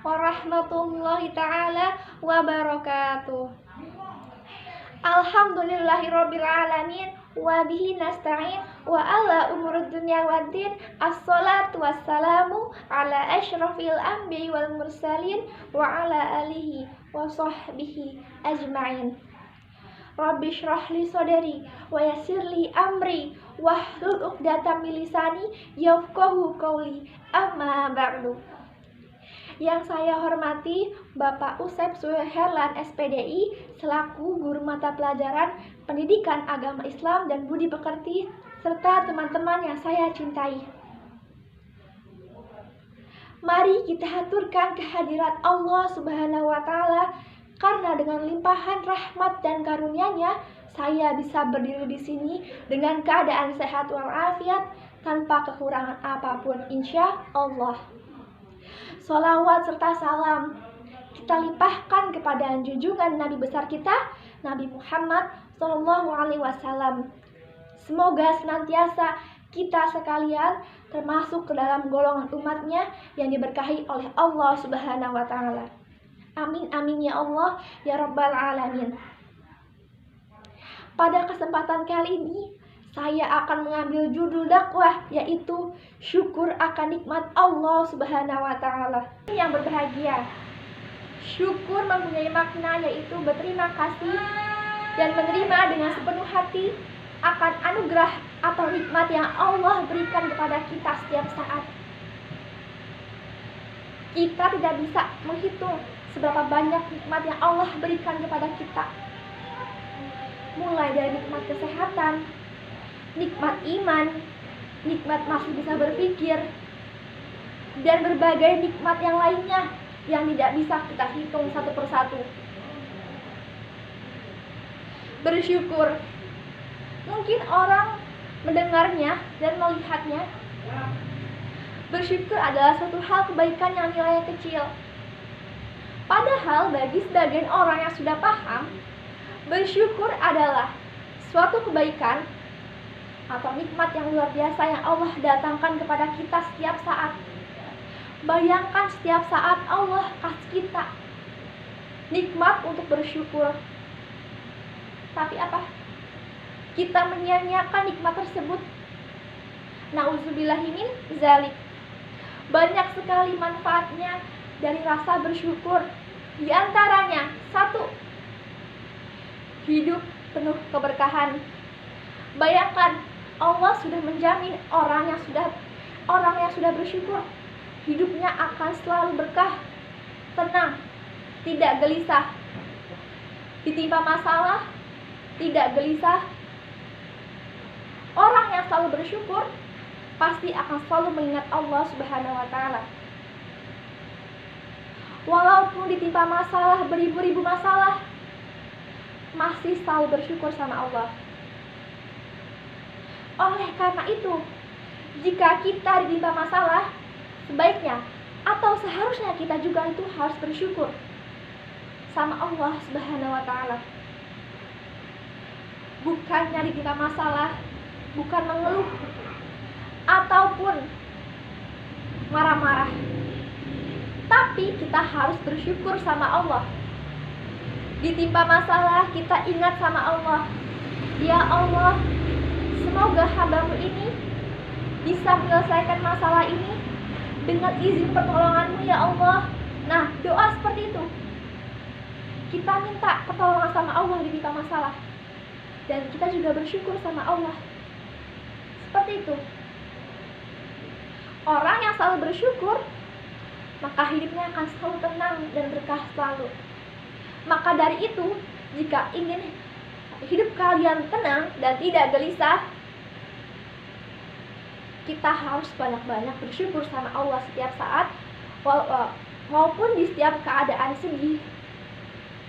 warahmatullahi ta'ala wabarakatuh. Alhamdulillahirabbil alamin wa bihi nasta'in wa ala umurud dunya waddin. Assalatu wassalamu ala asyrafil anbiya'i wal mursalin wa ala alihi wa sahbihi ajma'in. Rabbi shrah li sadri wa yassir li amri wahlul 'uqdatam min lisani yafqahu qawli. Amma ba'du. Yang saya hormati Bapak Usep Suherlan SPDI selaku guru mata pelajaran Pendidikan Agama Islam dan Budi Pekerti, serta teman-teman yang saya cintai. Mari kita haturkan kehadirat Allah Subhanahu wa Ta'ala, karena dengan limpahan rahmat dan karunia-Nya saya bisa berdiri di sini dengan keadaan sehat walafiat tanpa kekurangan apapun, insya Allah. Sholawat serta salam kita limpahkan kepada junjungan Nabi besar kita, Nabi Muhammad SAW. Semoga senantiasa kita sekalian termasuk ke dalam golongan umatnya yang diberkahi oleh Allah Subhanahu wa Ta'ala. Amin amin ya Allah ya Rabbal alamin. Pada kesempatan kali ini saya akan mengambil judul dakwah, yaitu syukur akan nikmat Allah Subhanahu wa Ta'ala. Yang berbahagia, syukur mempunyai makna yaitu berterima kasih dan menerima dengan sepenuh hati akan anugerah atau nikmat yang Allah berikan kepada kita setiap saat. Kita tidak bisa menghitung seberapa banyak nikmat yang Allah berikan kepada kita. Mulai dari nikmat kesehatan, nikmat iman, nikmat masih bisa berpikir, dan berbagai nikmat yang lainnya yang tidak bisa kita hitung satu persatu. Bersyukur, mungkin orang mendengarnya dan melihatnya, bersyukur adalah suatu hal kebaikan yang nilainya kecil. Padahal bagi sebagian orang yang sudah paham, bersyukur adalah suatu kebaikan atau nikmat yang luar biasa yang Allah datangkan kepada kita setiap saat. Bayangkan setiap saat Allah kasih kita nikmat untuk bersyukur. Tapi apa? Kita menyia-nyiakan nikmat tersebut. Nauzubillahi min zalik. Banyak sekali manfaatnya dari rasa bersyukur. Di antaranya, 1. Hidup penuh keberkahan. Bayangkan, Allah sudah menjamin orang yang sudah bersyukur, hidupnya akan selalu berkah, tenang, tidak gelisah. Ditimpa masalah, tidak gelisah. Orang yang selalu bersyukur pasti akan selalu mengingat Allah Subhanahu wa Ta'ala. Walaupun ditimpa masalah, beribu-ribu masalah, masih selalu bersyukur sama Allah. Oleh karena itu, jika kita ditimpa masalah, sebaiknya atau seharusnya kita juga itu harus bersyukur sama Allah Subhanahu wa Ta'ala. Bukannya ditimpa masalah, bukan mengeluh ataupun marah-marah, tapi kita harus bersyukur sama Allah. Ditimpa masalah, kita ingat sama Allah. Ya Allah, semoga hamba-Mu ini bisa menyelesaikan masalah ini dengan izin pertolongan-Mu ya Allah. Nah, doa seperti itu. Kita minta pertolongan sama Allah ditimpa masalah, dan kita juga bersyukur sama Allah. Seperti itu. Orang yang selalu bersyukur, maka hidupnya akan selalu tenang dan berkah selalu. Maka dari itu, jika ingin hidup kalian tenang dan tidak gelisah, kita harus banyak-banyak bersyukur sama Allah setiap saat, maupun di setiap keadaan sedih,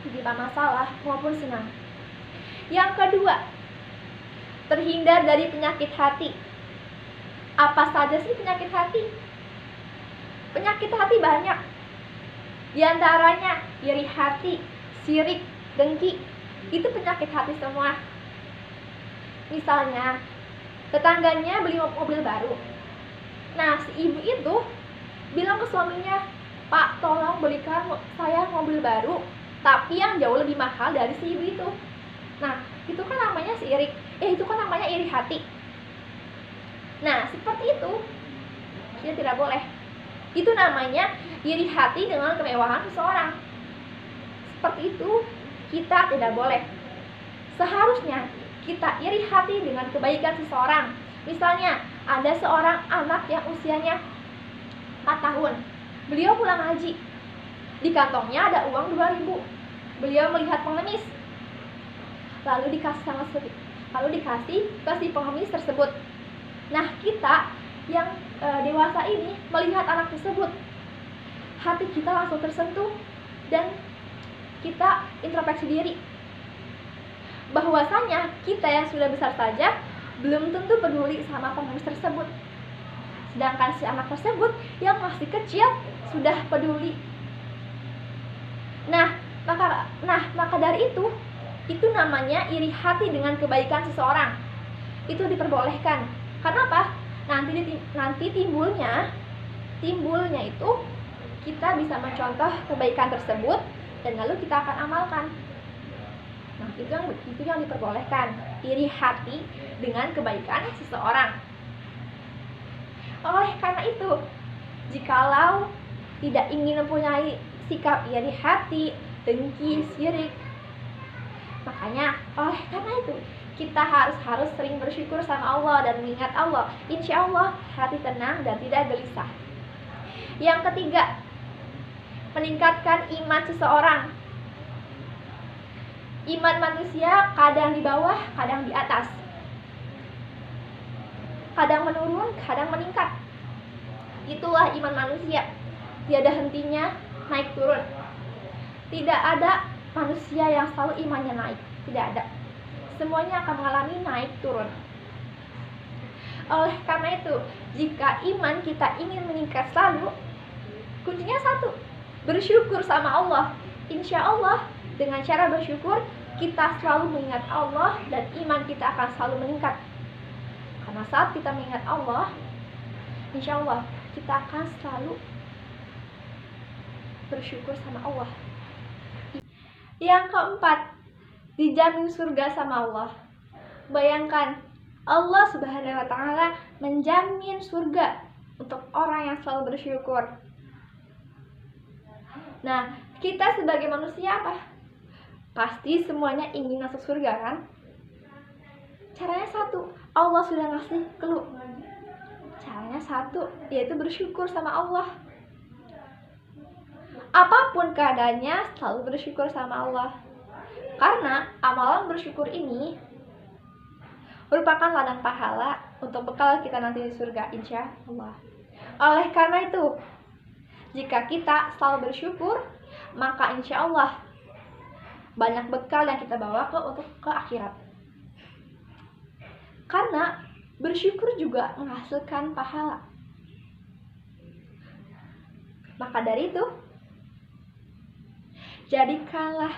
ditimpa masalah maupun senang. Yang kedua, terhindar dari penyakit hati. Apa saja sih penyakit hati? Penyakit hati banyak. Di antaranya iri hati, sirik, dengki. Itu penyakit hati semua. Misalnya, tetangganya beli mobil baru. Nah, si ibu itu bilang ke suaminya, "Pak, tolong mobil baru, tapi yang jauh lebih mahal dari si ibu itu. Nah, itu kan namanya itu kan namanya iri hati. Nah, seperti itu kita tidak boleh. Itu namanya iri hati dengan kemewahan seseorang. Seperti itu kita tidak boleh. Seharusnya kita iri hati dengan kebaikan seseorang. Misalnya, ada seorang anak yang usianya 4 tahun. Beliau pulang haji. Di kantongnya ada uang 2.000. Beliau melihat pengemis. Lalu dikasih ke si pengemis tersebut. Nah, kita yang dewasa ini melihat anak tersebut, hati kita langsung tersentuh dan kita introspeksi diri. Bahwasanya kita yang sudah besar saja belum tentu peduli sama pengemis tersebut. Sedangkan si anak tersebut yang masih kecil sudah peduli. Nah, maka dari itu namanya iri hati dengan kebaikan seseorang. Itu diperbolehkan. Karena apa? Nanti timbulnya itu kita bisa mencontoh kebaikan tersebut dan lalu kita akan amalkan. Nah, itu yang diperbolehkan, iri hati dengan kebaikan seseorang. Oleh karena itu, jikalau tidak ingin mempunyai sikap iri hati, dengki, sirik, makanya oleh karena itu kita harus sering bersyukur sama Allah dan mengingat Allah. Insya Allah hati tenang dan tidak gelisah. Yang ketiga, meningkatkan iman seseorang. Iman manusia kadang di bawah, kadang di atas. Kadang menurun, kadang meningkat. Itulah iman manusia. Tiada hentinya naik turun. Tidak ada manusia yang selalu imannya naik. Tidak ada. Semuanya akan mengalami naik turun. Oleh karena itu, jika iman kita ingin meningkat selalu, kuncinya satu, bersyukur sama Allah. Insya Allah dengan cara bersyukur kita selalu mengingat Allah dan iman kita akan selalu meningkat. Karena saat kita mengingat Allah, insya Allah kita akan selalu bersyukur sama Allah. Yang keempat, dijamin surga sama Allah. Bayangkan, Allah Subhanahu wa Ta'ala menjamin surga untuk orang yang selalu bersyukur. Nah, kita sebagai manusia apa? Pasti semuanya ingin masuk surga, kan? Caranya satu, Allah sudah ngasih clue. Caranya satu, yaitu bersyukur sama Allah. Apapun keadaannya, selalu bersyukur sama Allah. Karena amalan bersyukur ini merupakan ladang pahala untuk bekal kita nanti di surga, insya Allah. Oleh karena itu, jika kita selalu bersyukur, maka insya Allah banyak bekal yang kita bawa untuk ke akhirat. Karena bersyukur juga menghasilkan pahala. Maka dari itu, jadikanlah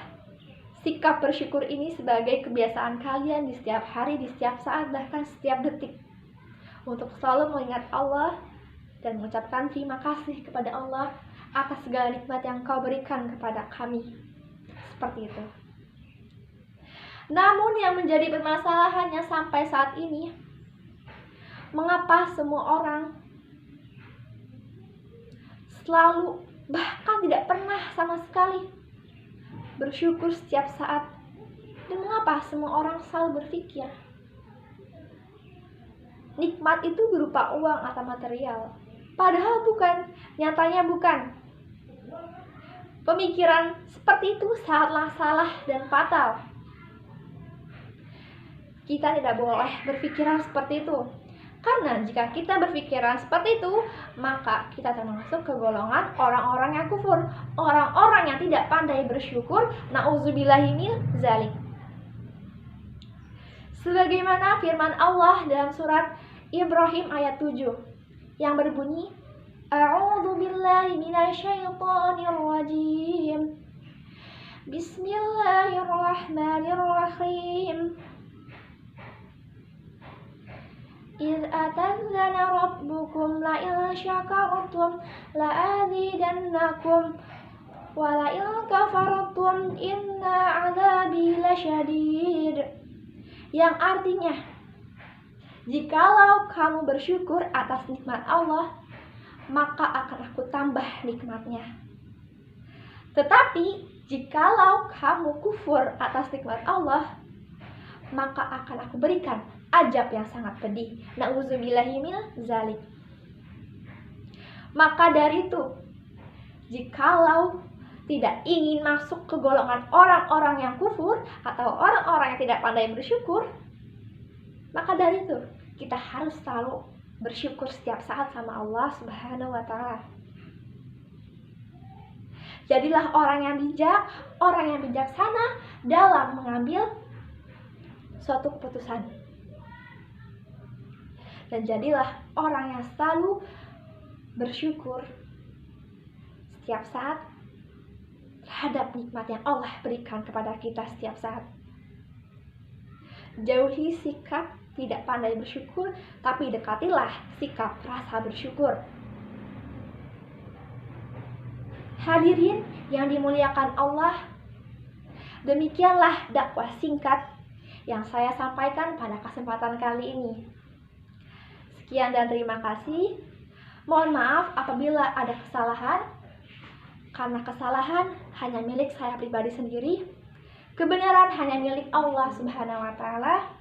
sikap bersyukur ini sebagai kebiasaan kalian di setiap hari, di setiap saat, bahkan setiap detik. Untuk selalu mengingat Allah dan mengucapkan terima kasih kepada Allah atas segala nikmat yang Kau berikan kepada kami. Seperti itu. Namun yang menjadi permasalahannya sampai saat ini, mengapa semua orang selalu, bahkan tidak pernah sama sekali bersyukur setiap saat? Dan mengapa semua orang selalu berpikir nikmat itu berupa uang atau material? Padahal bukan, nyatanya bukan. Pemikiran seperti itu sangatlah salah dan fatal. Kita tidak boleh berpikiran seperti itu. Karena jika kita berpikiran seperti itu, maka kita termasuk ke golongan orang-orang yang kufur, orang-orang yang tidak pandai bersyukur. Na'udzubillahi min zalik. Sebagaimana firman Allah dalam surat Ibrahim ayat 7 yang berbunyi, A'udzubillahi minasyaitonirrajim. Bismillahirrahmanirrahim. إذ أتذن ربكم لئن شكرتم لأزيدنكم Wala in kafartum inna adzabi lasyadid. Yang artinya, jikalau kamu bersyukur atas nikmat Allah, maka akan aku tambah nikmatnya. Tetapi jikalau kamu kufur atas nikmat Allah, maka akan aku berikan azab yang sangat pedih. Na'udzubillahi min zalik. Maka dari itu, jikalau tidak ingin masuk ke golongan orang-orang yang kufur atau orang-orang yang tidak pandai bersyukur, maka dari itu kita harus selalu bersyukur setiap saat sama Allah Subhanahu wa Ta'ala. Jadilah orang yang bijak, orang yang bijaksana dalam mengambil suatu keputusan. Dan jadilah orang yang selalu bersyukur setiap saat terhadap nikmat yang Allah berikan kepada kita setiap saat. Jauhi sikap tidak pandai bersyukur, tapi dekatilah sikap rasa bersyukur. Hadirin yang dimuliakan Allah, demikianlah dakwah singkat yang saya sampaikan pada kesempatan kali ini. Sekian dan terima kasih. Mohon maaf apabila ada kesalahan, karena kesalahan hanya milik saya pribadi sendiri. Kebenaran hanya milik Allah Subhanahu wa Ta'ala.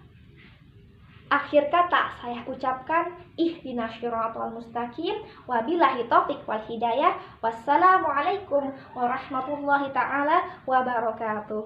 Akhir kata saya ucapkan ihdinas shiratal mustaqim, wabillahi taufiq wal hidayah. Wassalamualaikum warahmatullahi taala wabarakatuh.